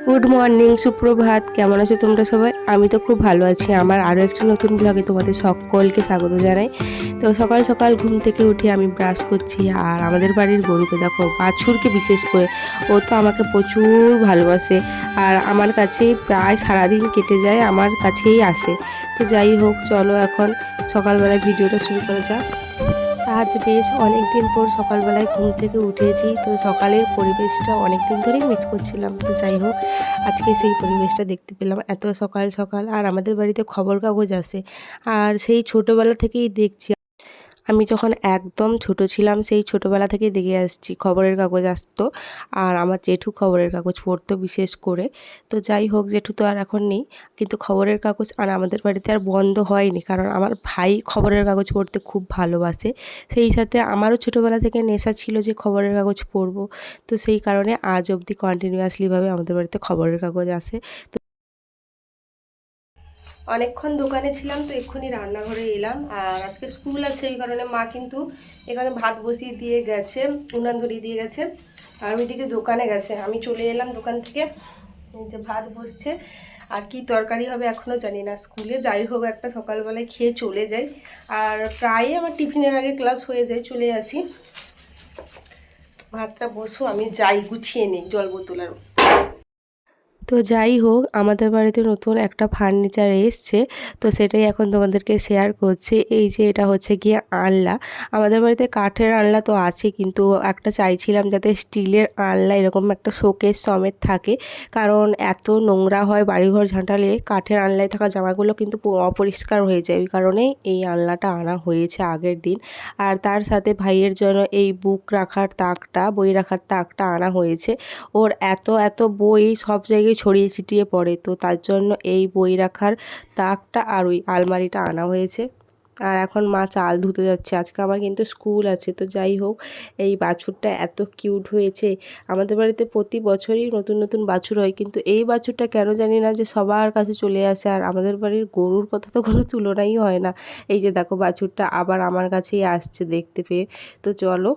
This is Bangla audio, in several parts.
গুড মর্নিং, সুপ্রভাত। কেমন আছো তোমরা সবাই? আমি তো খুব ভালো আছি। আমার আরও একটা নতুন ব্লগে তোমাদের সকলকে স্বাগত জানাই। তো সকাল সকাল ঘুম থেকে উঠে আমি ব্রাশ করছি, আর আমাদের বাড়ির গরুকে দেখো, বাছুরকে বিশেষ করে, ও তো আমাকে প্রচুর ভালোবাসে, আর আমার কাছেই প্রায় সারাদিন কেটে যায়, আমার কাছেই আসে। তো যাই হোক, চলো এখন সকালবেলায় ভিডিওটা শুরু করা যাক। আজ বেশ অনেক দিন পর সকালবেলায় ঘুম থেকে উঠেছি, তো সকালের পরিবেশটা অনেক দিন ধরেই মিস করছিলাম। তো যাই হোক, আজকে সেই পরিবেশটা দেখতে পেলাম এত সকাল সকাল। আর আমাদের বাড়িতে খবর কাগজ আসে, আর সেই ছোটোবেলা থেকেই দেখছি। আমি যখন একদম ছোট ছিলাম, সেই ছোটোবেলা থেকেই দেখে আসছি খবরের কাগজ আসতো, আর আমার জেঠু খবরের কাগজ পড়তো বিশেষ করে। তো যাই হোক, জেঠু তো আর এখন নেই, কিন্তু খবরের কাগজ আর আমাদের বাড়িতে আর বন্ধ হয়নি, কারণ আমার ভাই খবরের কাগজ পড়তে খুব ভালোবাসে। সেই সাথে আমারও ছোটোবেলা থেকে নেশা ছিল যে খবরের কাগজ পড়বো। তো সেই কারণে আজ অবধি কন্টিনিউয়াসলিভাবে আমাদের বাড়িতে খবরের কাগজ আসে। অনেকক্ষণ দোকানে ছিলাম, তো এক্ষুনি রান্নাঘরে এলাম। আর আজকে স্কুল আছে, এই কারণে মা কিন্তু এখানে ভাত বসিয়ে দিয়ে গেছে, উনান ধরিয়ে দিয়ে গেছে, আর ওইদিকে দোকানে গেছে। আমি চলে এলাম দোকান থেকে, এই যে ভাত বসছে, আর কি তরকারি হবে এখনও জানি না। স্কুলে যাই হোক, একটা সকালবেলায় খেয়ে চলে যাই, আর প্রায়ই আমার টিফিনের আগে ক্লাস হয়ে যায়, চলে আসি। ভাতটা বসো, আমি যাই গুছিয়ে নিই জল বোতল। আর তো যাই হোক, আমাদের বাড়িতে নতুন একটা ফার্নিচার এসছে, তো সেটাই এখন তোমাদেরকে শেয়ার করছি। এই যে এটা হচ্ছে গিয়ে আনলা। আমাদের বাড়িতে কাঠের আনলা তো আছে, কিন্তু একটা চাইছিলাম যাতে স্টিলের আনলা এরকম একটা শোকেস সমেত থাকে, কারণ এত নোংরা হয় বাড়িঘর ঝাঁটালে, কাঠের আনলায় থাকা জামাগুলো কিন্তু অপরিষ্কার হয়ে যায়। ওই কারণেই এই আনলাটা আনা হয়েছে আগের দিন। আর তার সাথে ভাইয়ের জন্য এই বুক রাখার তাকটা, বই রাখার তাকটা আনা হয়েছে। ওর এত এত বই সব জায়গায় ছড়িয়ে ছিটিয়ে পড়ে, তো তার জন্য এই বই রাখার তাকটা আর ওই আলমারিটা আনা হয়েছে। আর এখন মা চাল ধুতে যাচ্ছে, আজকে আমার কিন্তু স্কুল আছে। তো যাই হোক, এই বাছুরটা এত কিউট হয়েছে। আমাদের বাড়িতে প্রতি বছরই নতুন নতুন বাছুর হয়, কিন্তু এই বাছুরটা কেন জানি না যে সবার কাছে চলে আসে। আর আমাদের বাড়ির গরুর কথা তো কোনো তুলনাই হয় না। এই যে দেখো, বাছুরটা আবার আমার কাছেই আসছে দেখতে পেয়ে। তো চলো,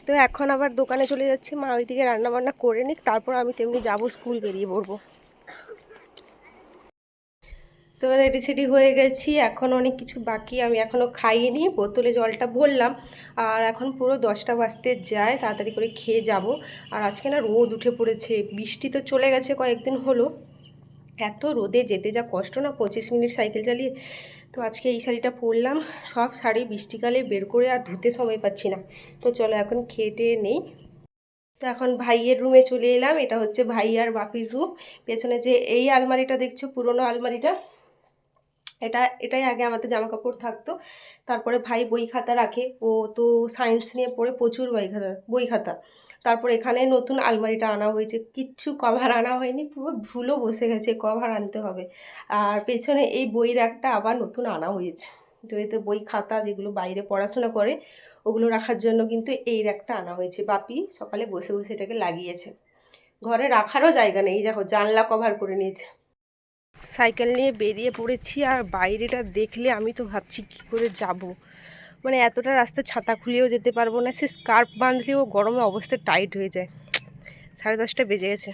তো এখন আবার দোকানে চলে যাচ্ছি। মা ওইদিকে রান্নাবান্না করে নিক, তারপর আমি তেমনি যাব, স্কুল বেরিয়ে পড়বো। তো রেডি সেডি হয়ে গেছি, এখন অনেক কিছু বাকি, আমি এখনও খাইনি। বোতলে জলটা ভরলাম, আর এখন পুরো 10টা বাজতে যায়, তাড়াতাড়ি করে খেয়ে যাব। আর আজকে না রোদ উঠে পড়েছে, বৃষ্টি তো চলে গেছে কয়েকদিন হলো। এত রোদে যেতে যা কষ্ট না, 25 মিনিট সাইকেল চালিয়ে। তো আজকে এই শাড়িটা পরলাম। সব শাড়ি বৃষ্টিকালে বের করে আর ধুতে সময় পাচ্ছি না। তো চলো এখন খেয়ে টেয়ে নেই। তো এখন ভাইয়ের রুমে চলে এলাম। এটা হচ্ছে ভাই আর বাপির রুম। পেছনে যে এই আলমারিটা দেখছো, পুরনো আলমারিটা, এটাই আগে আমাদের জামা কাপড় থাকতো। তারপরে ভাই বই খাতা রাখে, ও তো সায়েন্স নিয়ে পড়ে প্রচুর বই খাতা। তারপর এখানে নতুন আলমারিটা আনা হয়েছে, কিচ্ছু কভার আনা হয়নি, পুরো ধুলো বসে গেছে, কভার আনতে হবে। আর পেছনে এই বই র্যাকটা আবার নতুন আনা হয়েছে। তো এতে বই খাতা যেগুলো বাইরে পড়াশোনা করে ওগুলো রাখার জন্য কিন্তু এই র্যাকটা আনা হয়েছে। বাপি সকালে বসে বসে এটাকে লাগিয়েছে। ঘরে রাখারও জায়গা নেই, দেখো জানলা কভার করে নিয়েছে। সাইকেল নিয়ে বেরিয়ে পড়েছি, আর বাইরেটা দেখলে আমি তো ভাবছি কী করে যাব। মানে এতটা রাস্তা ছাতা খুলেও যেতে পারবো না, সে স্কার্ফ বাঁধলেও গরমে অবস্থা টাইট হয়ে যায়। 10:30 বেজে গেছে।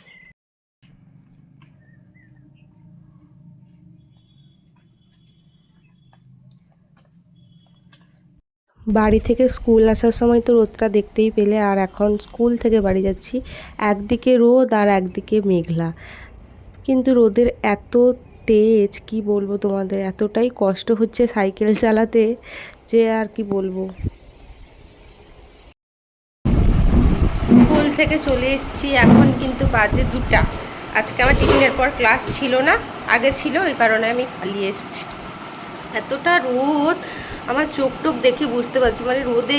বাড়ি থেকে স্কুল আসার সময় তো রোদটা দেখতেই পেলে, আর এখন স্কুল থেকে বাড়ি যাচ্ছি, একদিকে রোদ আর একদিকে মেঘলা। কিন্তু রোদের এত তেজ, কি বলবো তোমাদের, এতটাই কষ্ট হচ্ছে সাইকেল চালাতে যে আর কি বলবো। স্কুল থেকে চলে এসেছি, এখন কিন্তু বাজে 2টা। আজকে আমার টিফিনের পর ক্লাস ছিল না, আগে ছিল, ওই কারণে আমি পালিয়ে এসেছি। এতটা রোদ, আমার চোখ টোক দেখে বুঝতে পারছি, মানে রোদে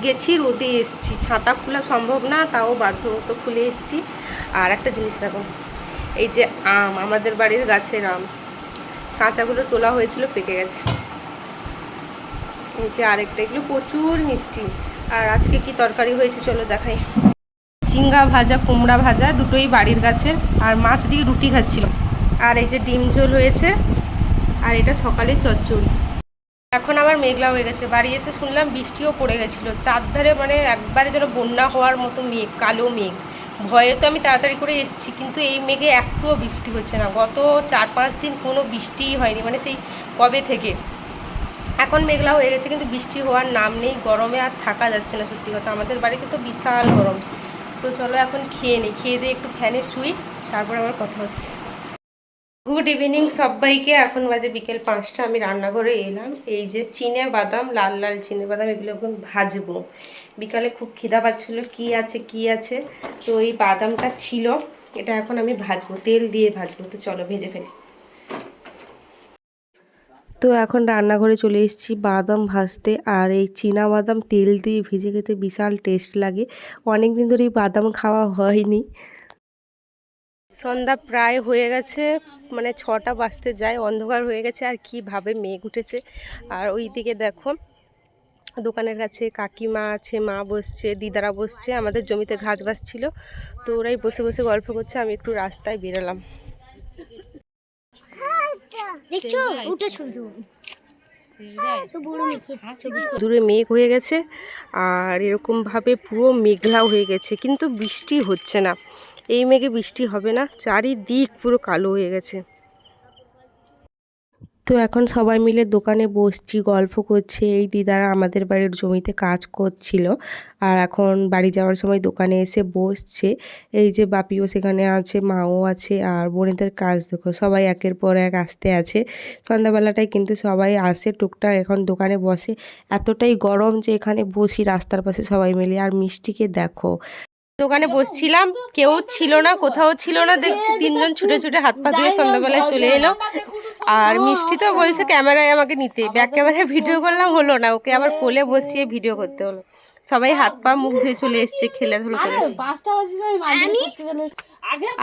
গেছি রোদে এসেছি। ছাতা খোলা সম্ভব না, তাও বাধ্য মতো খুলে এসেছি। আর একটা জিনিস দেখো, এই যে আম, আমাদের বাড়ির গাছের আম, কাঁচাগুলো তোলা হয়েছিল, পেকে গেছে। এই যে আরেকটা, এগুলো প্রচুর মিষ্টি। আর আজকে কি তরকারি হয়েছে চলো দেখাই। ঝিঙ্গা ভাজা, কুমড়া ভাজা, দুটোই বাড়ির গাছের। আর মাছ দিয়ে রুটি খাচ্ছিল। আর এই যে ডিম ঝোল হয়েছে, আর এটা সকালে চচ্চড়ি। এখন আবার মেঘলা হয়ে গেছে, বাড়ি এসে শুনলাম বৃষ্টিও পড়ে গেছিলো, চারধারে মানে একবারে যেন বন্যা হওয়ার মতো মেঘ, কালো মেঘ। ভয়ে তো আমি তাড়াতাড়ি করে এসেছি, কিন্তু এই মেঘে একটুও বৃষ্টি হচ্ছে না। গত 4-5 দিন কোনো বৃষ্টিই হয়নি, মানে সেই কবে থেকে। এখন মেঘলা হয়ে গেছে কিন্তু বৃষ্টি হওয়ার নাম নেই। গরমে আর থাকা যাচ্ছে না, সত্যি কথা। আমাদের বাড়িতে তো বিশাল গরম। তো চলো এখন খেয়ে নিই, খেয়ে দিয়ে একটু ফ্যানে শুই, তারপর আবার কথা হচ্ছে। গুড ইভিনিং সবাইকে। এখন বাজে বিকেল 5টা। আমি রান্নাঘরে এলাম। এই যে চিনে বাদাম, লাল লাল চিনে বাদাম, এগুলো এখন ভাজবো। বিকালে খুব খিদা পাচ্ছিলো, কি আছে। তো এই বাদামটা ছিল, এটা এখন আমি ভাজবো, তেল দিয়ে ভাজবো। তো চলো ভেজে ফেলি। তো এখন রান্নাঘরে চলে এসেছি বাদাম ভাজতে। আর এই চীনা বাদাম তেল দিয়ে ভেজে খেতে বিশাল টেস্ট লাগে। অনেক দিন ধরে এই বাদাম খাওয়া হয়নি। সন্ধ্যা প্রায় হয়ে গেছে, মানে 6টা বাজতে যায়, অন্ধকার হয়ে গেছে। আর কীভাবে মেঘ উঠেছে। আর ওই দিকে দেখো দোকানের কাছে কাকিমা আছে, মা বসছে, দিদারা বসছে। আমাদের জমিতে ঘাস বাসছিল, তো ওরাই বসে বসে গল্প করছে। আমি একটু রাস্তায় বেরোলাম। দূরে মেঘ হয়ে গেছে, আর এরকমভাবে পুরো মেঘলাও হয়ে গেছে, কিন্তু বৃষ্টি হচ্ছে না। এই মেঘে বৃষ্টি হবে না, চারিদিক পুরো কালো হয়ে গেছে। তো এখন সবাই মিলে দোকানে বসছি, গল্প করছে। এই দিদারা আমাদের বাড়ির জমিতে কাজ করছিল, আর এখন বাড়ি যাওয়ার সময় দোকানে এসে বসছে। এই যে বাপিও সেখানে আছে, মাও আছে, আর বোনেদের কাজ দেখো, সবাই একের পর এক আসতে আছে। সন্ধ্যাবেলাটায় কিন্তু সবাই আসে টুকটাক, এখন দোকানে বসে। এতটাই গরম যে এখানে বসি রাস্তার পাশে সবাই মিলে। আর মিষ্টিকে দেখো, দোকানে বসছিলাম, কেউ ছিল না, কোথাও ছিল না। দেখছি 3জন ছুটে ছুটে হাত পা ধুয়ে সন্ধ্যাবেলায় চলে এলো। আর মিষ্টি তো বলছে ক্যামেরায় আমাকে নিতে, ব্যাক ক্যামেরায় ভিডিও করলাম, হলো না। ওকে আবার কোলে বসিয়ে ভিডিও করতে হলো। সবাই হাত পা মুখ ধুয়ে চলে এসছে খেলাধুলো করে।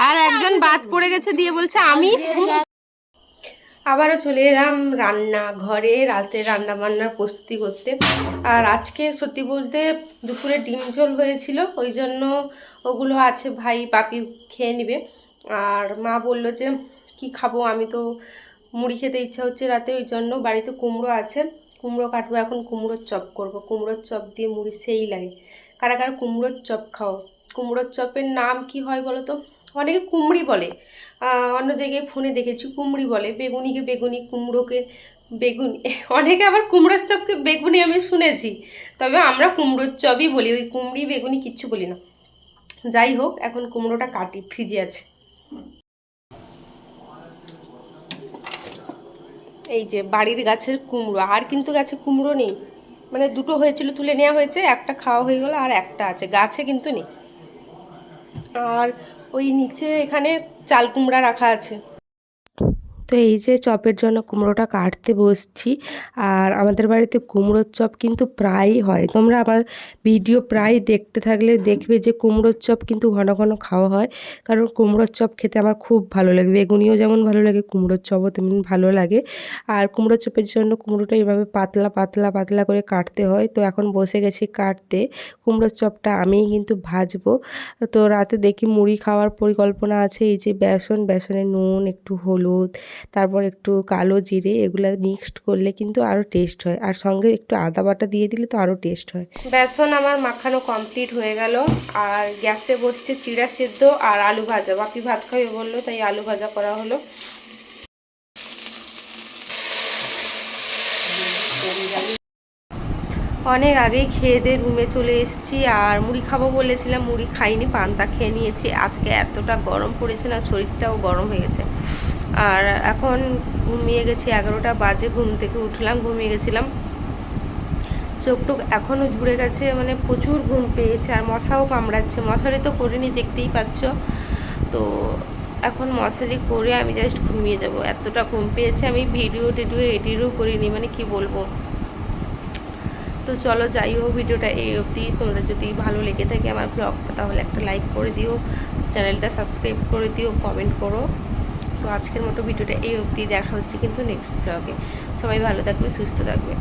আর একজন বাদ পড়ে গেছে দিয়ে বলছে আমি। আবারও চলে এলাম রান্নাঘরে, রাতে রান্না বান্নার প্রস্তুতি করতে। আর আজকে সত্যি বলতে দুপুরে ডিম ঝোল হয়েছিল, ওই জন্য ওগুলো আছে, ভাই পাপি খেয়ে নেবে। আর মা বলল যে কি খাবো, আমি তো মুড়ি খেতে ইচ্ছা হচ্ছে রাতে, ওই জন্য বাড়িতে কুমড়ো আছে, কুমড়ো কাটবো এখন, কুমড়োর চপ করব। কুমড়োর চপ দিয়ে মুড়ি সেই লাগে। কারা কারা কুমড়োর চপ খাও? কুমড়োর চপের নাম কি হয় বলো তো? অনেকে কুমড়ি বলে, অন্য জায়গায় ফোনে দেখেছি কুমড়ি বলে, বেগুনিকে বেগুনি, কুমড়োকে বেগুনি। অনেকে আবার কুমড়োর চপকে বেগুনি আমি শুনেছি, তবে আমরা কুমড়োর চপই বলি, ওই কুমড়ি বেগুনি কিচ্ছু বলি না। যাই হোক, এখন কুমড়োটা কাটি, ফ্রিজে আছে। এই যে বাড়ির গাছের কুমড়ো, আর কিন্তু গাছে কুমড়ো নেই, মানে দুটো হয়েছিল তুলে নেওয়া হয়েছে, একটা খাওয়া হয়ে গেল, আর একটা আছে, গাছে কিন্তু নেই। আর ওই নিচে এখানে চাল কুমড়া রাখা আছে। তো এই যে চপের জন্য কুমড়োটা কাটতে বসছি। আর আমাদের বাড়িতে কুমড়োর চপ কিন্তু প্রায়ই হয়, তোমরা আমার ভিডিও প্রায় দেখতে থাকলে দেখবে যে কুমড়োর চপ কিন্তু ঘন ঘন খাওয়া হয়। কারণ কুমড়োর চপ খেতে আমার খুব ভালো লাগে, বেগুনিও যেমন ভালো লাগে, কুমড়োর চপও তেমন ভালো লাগে। আর কুমড়োর চপের জন্য কুমড়োটা এইভাবে পাতলা পাতলা পাতলা করে কাটতে হয়। তো এখন বসে গেছি কাটতে। কুমড়োর চপটা আমিই কিন্তু ভাজবো। তো রাতে দেখি মুড়ি খাওয়ার পরিকল্পনা আছে। এই যে বেসনে নুন, একটু হলুদ, তারপর একটু কালো জিরে, এগুলো মিক্সড করলে কিন্তু আরও টেস্ট হয়। আর সঙ্গে একটু আদা বাটা দিয়ে দিলে তো আরও টেস্ট হয়। বেসন আমার মাখানো কমপ্লিট হয়ে গেল। আর গ্যাসে বসছে চিড়া সেদ্ধ আর আলু ভাজা। বাপি ভাত খাবে বললো, তাই আলু ভাজা করা হলো। অনেক আগেই খেয়ে দিয়ে রুমে চলে এসেছি। আর মুড়ি খাবো বলেছিলাম, মুড়ি খাইনি, পান্তা খেয়ে নিয়েছি। আজকে এতটা গরম পড়েছে না, শরীরটাও গরম হয়ে গেছে। আর এখন ঘুমিয়ে গেছি, 11টা বাজে ঘুম থেকে উঠলাম, ঘুমিয়ে গেছিলাম। চোখ টোক এখনও ধরে গেছে, মানে প্রচুর ঘুম পেয়েছে। আর মশাও কামড়াচ্ছে, মশারি তো করিনি, দেখতেই পাচ্ছ। তো এখন মশারি করে আমি জাস্ট ঘুমিয়ে যাব, এতটা ঘুম পেয়েছে। আমি ভিডিও টিডিও এডিটও করিনি, মানে কি বলবো। তো চলো যাই হোক, ভিডিওটা এই অবধি। তোমাদের যদি ভালো লেগে থাকে আমার ব্লগটা, তাহলে একটা লাইক করে দিও, চ্যানেলটা সাবস্ক্রাইব করে দিও, কমেন্ট করো। তো আজকের মতো ভিডিওটা এই অবধি, দেখা হচ্ছে কিন্তু নেক্সট ব্লগে। সবাই ভালো থাকবে, সুস্থ থাকবে।